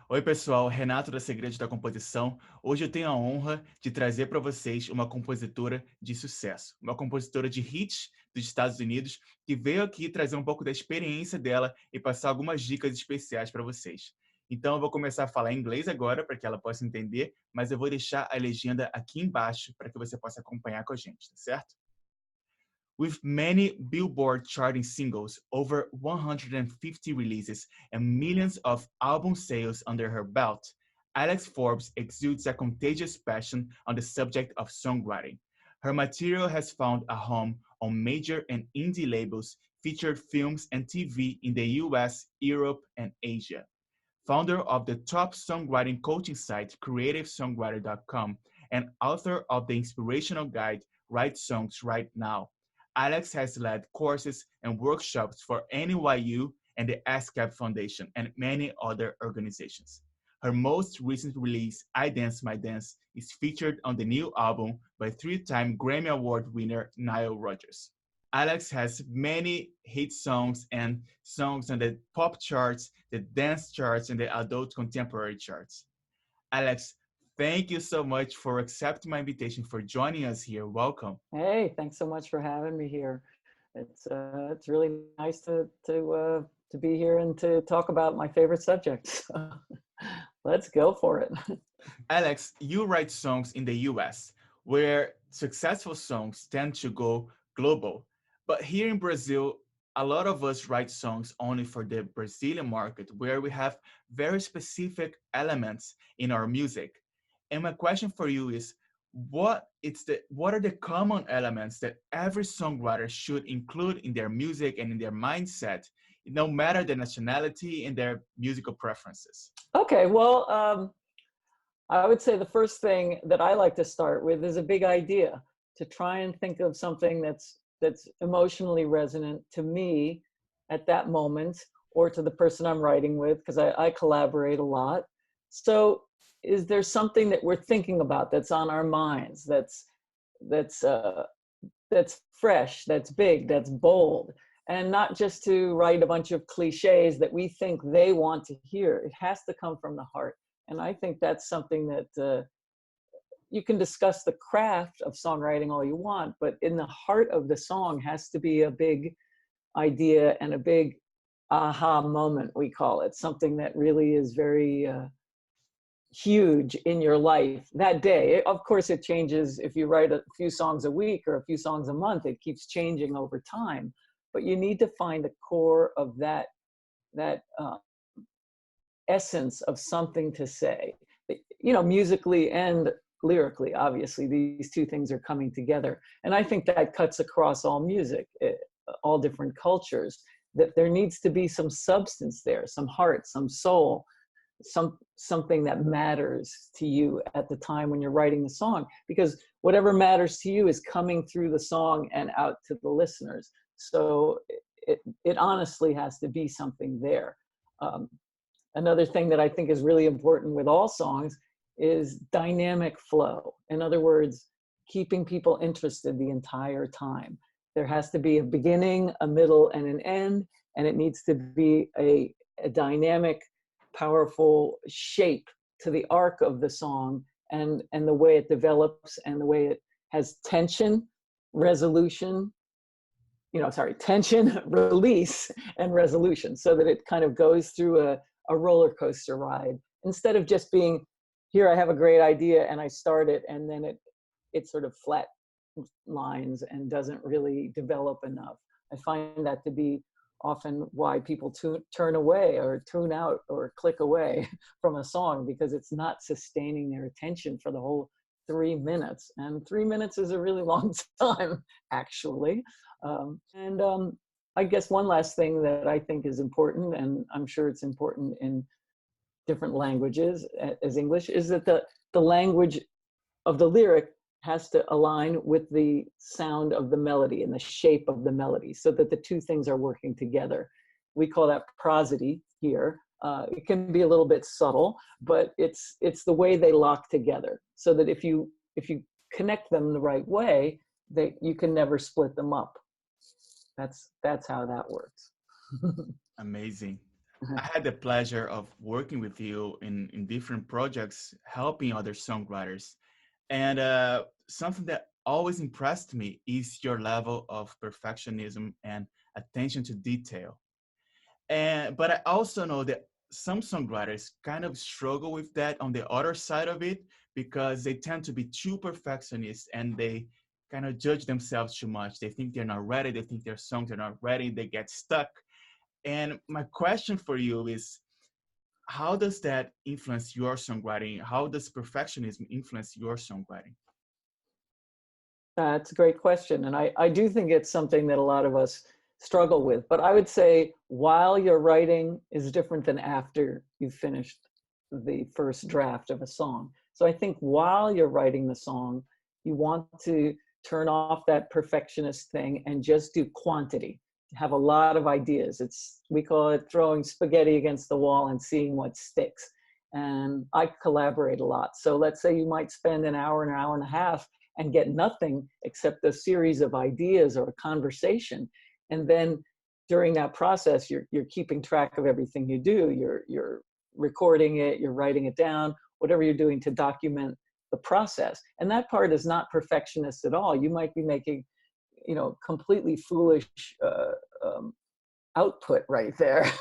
Oi, pessoal, Renato da Segredos da Composição. Hoje eu tenho a honra de trazer para vocês uma compositora de sucesso, uma compositora de hits dos Estados Unidos, que veio aqui trazer um pouco da experiência dela e passar algumas dicas especiais para vocês. Então, eu vou começar a falar em inglês agora, para que ela possa entender, mas eu vou deixar a legenda aqui embaixo para que você possa acompanhar com a gente, tá certo? With many Billboard charting singles, over 150 releases, and millions of album sales under her belt, Alex Forbes exudes a contagious passion on the subject of songwriting. Her material has found a home on major and indie labels, featured films and TV in the US, Europe, and Asia. Founder of the top songwriting coaching site creativesongwriter.com and author of the inspirational guide Write Songs Right Now, Alex has led courses and workshops for NYU and the ASCAP Foundation and many other organizations. Her most recent release, I Dance My Dance, is featured on the new album by three-time Grammy Award winner Nile Rodgers. Alex has many hit songs and songs on the pop charts, the dance charts, and the adult contemporary charts. Alex, thank you so much for accepting my invitation, for joining us here. Welcome. Hey, thanks so much for having me here. It's really nice to be here and to talk about my favorite subjects. Let's go for it. Alex, you write songs in the US, where successful songs tend to go global. But here in Brazil, a lot of us write songs only for the Brazilian market, where we have very specific elements in our music. And my question for you is, what are the common elements that every songwriter should include in their music and in their mindset, no matter the nationality and their musical preferences? Okay, well, I would say the first thing that I like to start with is a big idea, to try and think of something that's emotionally resonant to me at that moment, or to the person I'm writing with, because I collaborate a lot. So is there something that we're thinking about that's on our minds, that's fresh, that's big, that's bold, and not just to write a bunch of cliches that we think they want to hear. It has to come from the heart. And I think that's something that you can discuss the craft of songwriting all you want, but in the heart of the song has to be a big idea and a big aha moment, we call it, something that really is very huge in your life that day. Of course, it changes if you write a few songs a week or a few songs a month. It keeps changing over time, but you need to find the core of that essence of something to say, musically and lyrically. Obviously, these two things are coming together, and I think that cuts across all music, all different cultures, that there needs to be some substance there, some heart, some soul, something that matters to you at the time when you're writing the song, because whatever matters to you is coming through the song and out to the listeners. So it honestly has to be something there. Another thing that I think is really important with all songs is dynamic flow. In other words, keeping people interested the entire time. There has to be a beginning, a middle, and an end, and it needs to be a dynamic, powerful shape to the arc of the song, and the way it develops, and the way it has tension, resolution, tension, release, and resolution, so that it kind of goes through a roller coaster ride, instead of just being, here I have a great idea and I start it, and then it sort of flat lines and doesn't really develop enough. I find that to be often why people turn away or tune out or click away from a song, because it's not sustaining their attention for the whole 3 minutes. And 3 minutes is a really long time, actually. I guess one last thing that I think is important, and I'm sure it's important in different languages as English, is that the language of the lyric has to align with the sound of the melody and the shape of the melody, so that the two things are working together. We call that prosody here. It can be a little bit subtle, but it's the way they lock together, so that if you connect them the right way, you can never split them up. That's how that works. Amazing. I had the pleasure of working with you in different projects, helping other songwriters. And something that always impressed me is your level of perfectionism and attention to detail. And but I also know that some songwriters kind of struggle with that on the other side of it because they tend to be too perfectionist and they kind of judge themselves too much. They think they're not ready. They think their songs are not ready. They get stuck. And my question for you is, how does that influence your songwriting? How does perfectionism influence your songwriting? That's a great question. And I do think it's something that a lot of us struggle with. But I would say while you're writing is different than after you've finished the first draft of a song. So I think while you're writing the song, you want to turn off that perfectionist thing and just do quantity. Have a lot of ideas. We call it throwing spaghetti against the wall and seeing what sticks. And I collaborate a lot. So let's say you might spend an hour and a half and get nothing except a series of ideas or a conversation. And then during that process, you're keeping track of everything you do. You're recording it, you're writing it down, whatever you're doing to document the process. And that part is not perfectionist at all. You might be making, completely foolish output right there.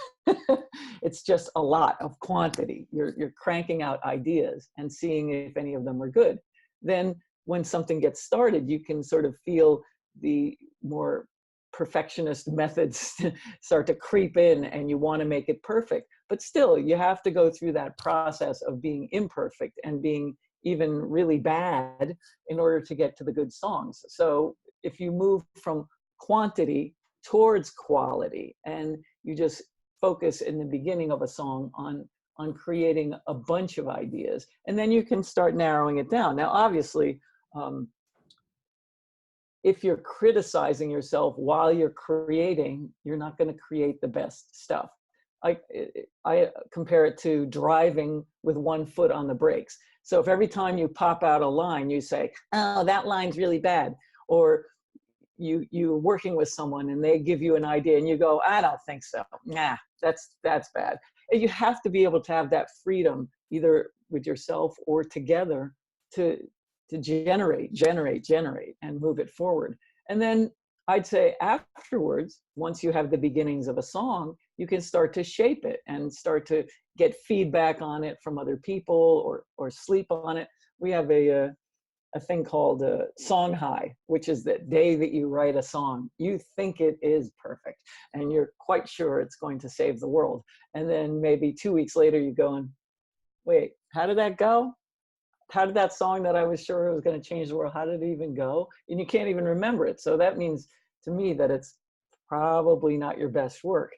It's just a lot of quantity. You're cranking out ideas and seeing if any of them are good. Then when something gets started, you can sort of feel the more perfectionist methods start to creep in and you want to make it perfect. But still, you have to go through that process of being imperfect and being even really bad in order to get to the good songs. So if you move from quantity towards quality and you just focus in the beginning of a song on creating a bunch of ideas, and then you can start narrowing it down. Now, obviously, if you're criticizing yourself while you're creating, you're not going to create the best stuff. I compare it to driving with one foot on the brakes. So if every time you pop out a line, you say, oh, that line's really bad, or you're working with someone and they give you an idea and you go, I don't think so. Nah, that's bad. And you have to be able to have that freedom, either with yourself or together, to generate and move it forward. And then I'd say afterwards, once you have the beginnings of a song, you can start to shape it and start to get feedback on it from other people or sleep on it. We have a thing called song high, which is the day that you write a song. You think it is perfect and you're quite sure it's going to save the world. And then maybe 2 weeks later, you're going, wait, how did that go? How did that song that I was sure was going to change the world, how did it even go? And you can't even remember it. So that means to me that it's probably not your best work.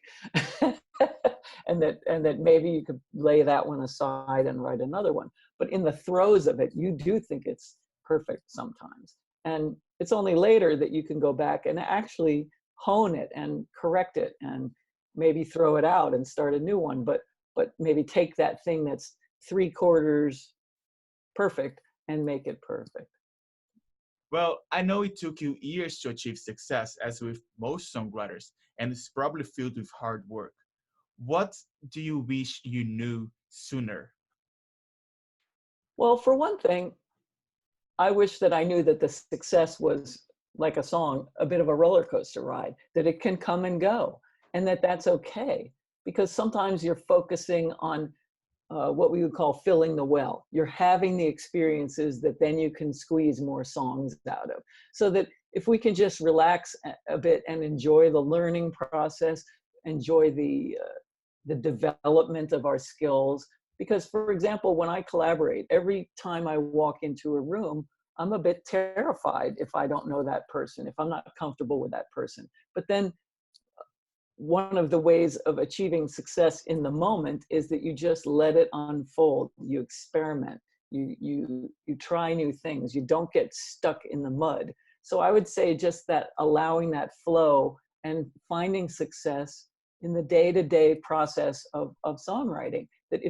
and that maybe you could lay that one aside and write another one. But in the throes of it, you do think it's perfect sometimes. And it's only later that you can go back and actually hone it and correct it and maybe throw it out and start a new one. But maybe take that thing that's 3/4 perfect and make it perfect. Well, I know it took you years to achieve success, as with most songwriters, and it's probably filled with hard work. What do you wish you knew sooner? Well, for one thing, I wish that I knew that the success was like a song, a bit of a roller coaster ride, that it can come and go, and that that's okay. Because sometimes you're focusing on what we would call filling the well. You're having the experiences that then you can squeeze more songs out of. So that if we can just relax a bit and enjoy the learning process, enjoy the development of our skills. Because, for example, when I collaborate, every time I walk into a room, I'm a bit terrified if I don't know that person, if I'm not comfortable with that person. But then one of the ways of achieving success in the moment is that you just let it unfold. You experiment, you try new things, you don't get stuck in the mud. So I would say just that, allowing that flow and finding success in the day-to-day process of songwriting. That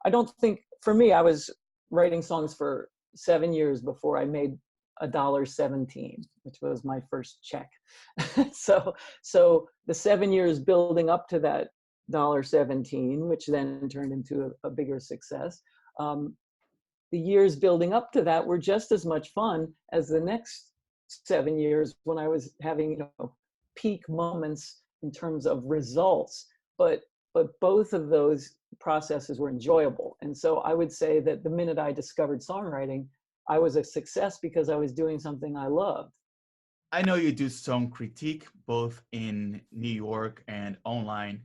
I don't think, for me, I was writing songs for 7 years before I made $1.17, which was my first check. So the 7 years building up to that $17, which then turned into a bigger success. The years building up to that were just as much fun as the next 7 years when I was having, you know, peak moments in terms of results. But both of those processes were enjoyable. And so I would say that the minute I discovered songwriting, I was a success because I was doing something I loved. I know you do song critique both in New York and online.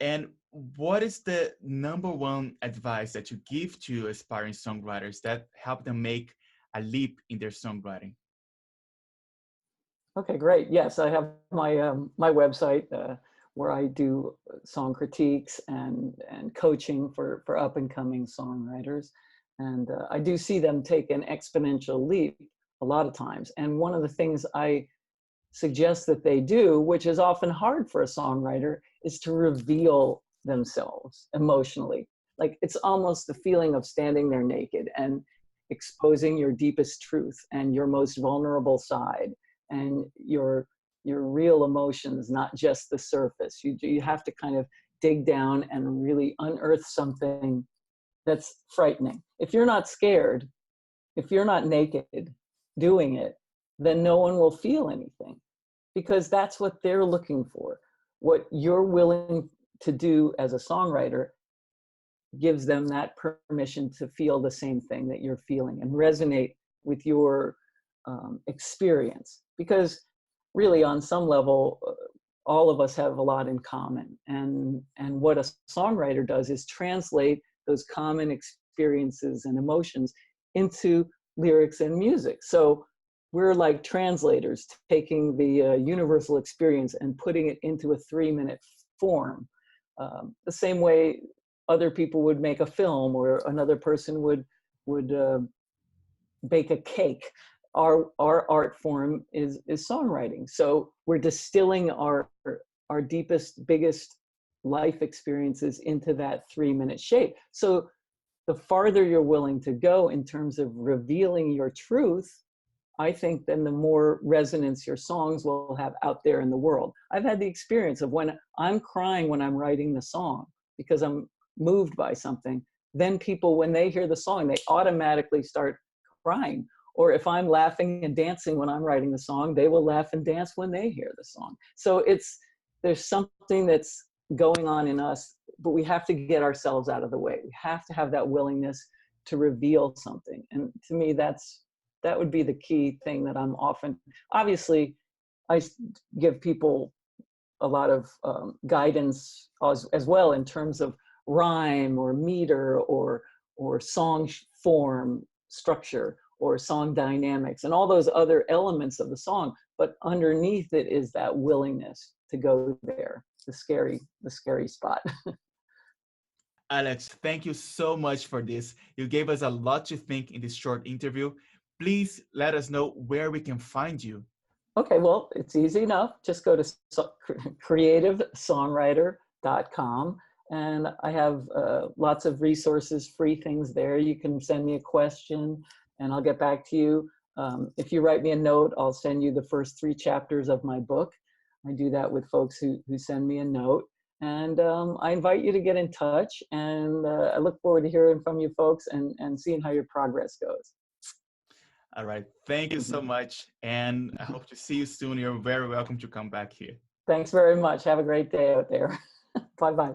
And what is the number one advice that you give to aspiring songwriters that help them make a leap in their songwriting? Okay, great. Yes, I have my website where I do song critiques and coaching for up and coming songwriters, and I do see them take an exponential leap a lot of times. And one of the things I suggest that they do, which is often hard for a songwriter, is to reveal themselves emotionally. Like, it's almost the feeling of standing there naked and exposing your deepest truth and your most vulnerable side and your real emotions, not just the surface. You have to kind of dig down and really unearth something that's frightening. If you're not scared, if you're not naked doing it, then no one will feel anything, because that's what they're looking for. What you're willing to do as a songwriter gives them that permission to feel the same thing that you're feeling and resonate with your experience. Because really, on some level, all of us have a lot in common. And what a songwriter does is translate those common experiences and emotions into lyrics and music. So we're like translators, taking the universal experience and putting it into a 3-minute form. The same way other people would make a film, or another person would bake a cake. Our art form is songwriting. So we're distilling our deepest, biggest life experiences into that 3-minute shape. So the farther you're willing to go in terms of revealing your truth, I think then the more resonance your songs will have out there in the world. I've had the experience of when I'm crying when I'm writing the song because I'm moved by something, then people, when they hear the song, they automatically start crying. Or if I'm laughing and dancing when I'm writing the song, they will laugh and dance when they hear the song. So there's something that's going on in us, but we have to get ourselves out of the way. We have to have that willingness to reveal something. And to me, that would be the key thing that I'm often, obviously, I give people a lot of guidance as well in terms of rhyme or meter or song form, structure, or song dynamics, and all those other elements of the song. But underneath it is that willingness to go there, the scary spot. Alex, thank you so much for this. You gave us a lot to think in this short interview. Please let us know where we can find you. Okay, well, it's easy enough. Just go to creativesongwriter.com, and I have lots of resources, free things there. You can send me a question and I'll get back to you. If you write me a note, I'll send you the first 3 chapters of my book. I do that with folks who send me a note. And I invite you to get in touch, and I look forward to hearing from you folks and seeing how your progress goes. All right. Thank you so much. And I hope to see you soon. You're very welcome to come back here. Thanks very much. Have a great day out there. Bye-bye.